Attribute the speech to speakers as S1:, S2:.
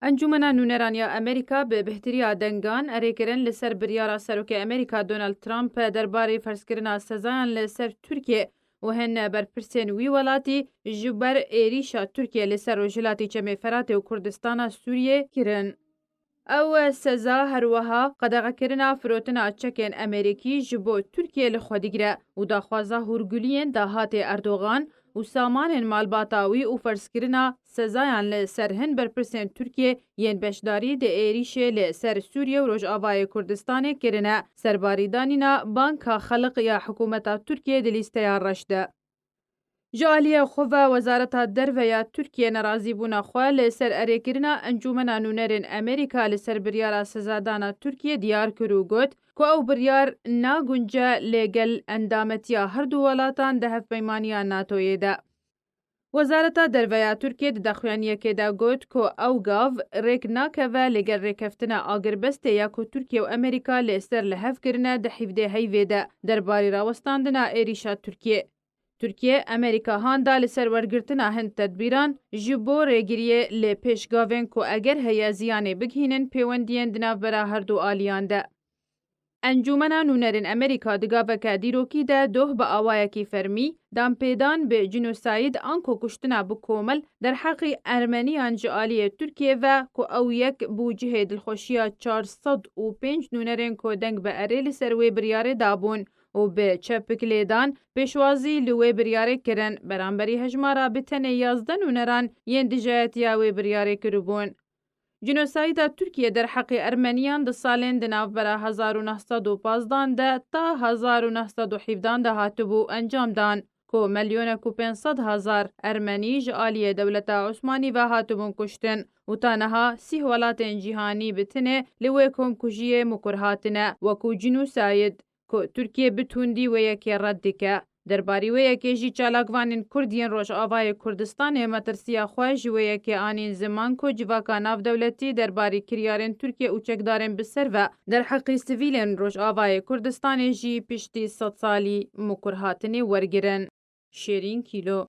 S1: انجمنا نونرانیا امریکا به بهتریا دنگان اریکرن لسر بریارا سروک امریکا دونالد ترامپ درباره فرضکردنا سزایان لسر ترکیه و هن برپرسین وی ولاتی جبر ایریشا ترکیه لسر روجلاتی چمی فرات و کردستان سوریه کرن. او سزا هروها قدغه کرنا فروتنا چکین امریکی جبو ترکیه لخودگره و داخوازا هرگولین داهات اردوغان و سامان مالباتاوی و فرضکردنا سزایان لسر هن برپرسین ترکیه ین بشداری ده ایریشه لسر سوریه و روجآوای کردستان کرنه سرباریدانینا بانکا خلق یا حکومتا ترکیه دلیسته رشده. جالیه خواه وزارت درویا ترکیه نرازی بونا خواه لسر اریکرنا انجومنا نونرین امریکا لسر بریارا سزادانا ترکیه دیار کرو گوت که او بریار نا گنجه لگل اندامتیا هر دو ولاتان ده هف بیمانیا ناتویه ده. وزارت درویا ترکیه ده دخوانیه که ده گوت که او گاو ریک ناکوه لگر ریکفتنا آگر بسته یا که ترکیه و امریکا لسر لحف کرنه ده حیفده حیوه ده درباری راوستاندنا ایریشا ترکیه. ترکیه امریکا هاندا لسر ورگرتنا هند تدبیران جبو ریگریه لی پیشگاوین کو اگر هیا زیانه بگهینن پیوندین دناف برا هر دو آلیان ده. انجومنا نونرین امریکا دگاوه که دیروکی ده دوه با آوائه کی فرمی دام پیدان به جنوساید آنکو کشتنا بکومل در حقی ارمنیان جعالی ترکیه و که او یک بوجه دلخوشیا 405 نونرین کو دنگ به اریل سروی بریاره دابون و به چپک لیدان پیشوازی لوی بریاره کرن برانبری هجمارا بتنه 11 نونران ین دیجایت یاوی بریاره کربون. جنوسایدا ترکیه در حق ارمنیان ده سالین دناف برا 1915 ده تا 1917 ده هاتبو انجام دان که ملیون کو 500,000 ارمنی جعالی دولتا عثمانی و هاتبون کشتن و تانها 30 ولاتین جیهانی بتنه لوی کم کجیه مکرهاتنه وکو جنوساید که ترکیه بتوندی و یکی رد که درباری و یکی جی چالاکوانین کردین روش آوای کردستان مترسیا خواهش و یکی آنین زمان که جواکا ناف دولتی درباری کریارین ترکیه او چکدارین بسر و در حقی سویلین روش آوای کردستان جی پشتی 100 سالی مکرهاتنی ورگرن. شیرین کیلو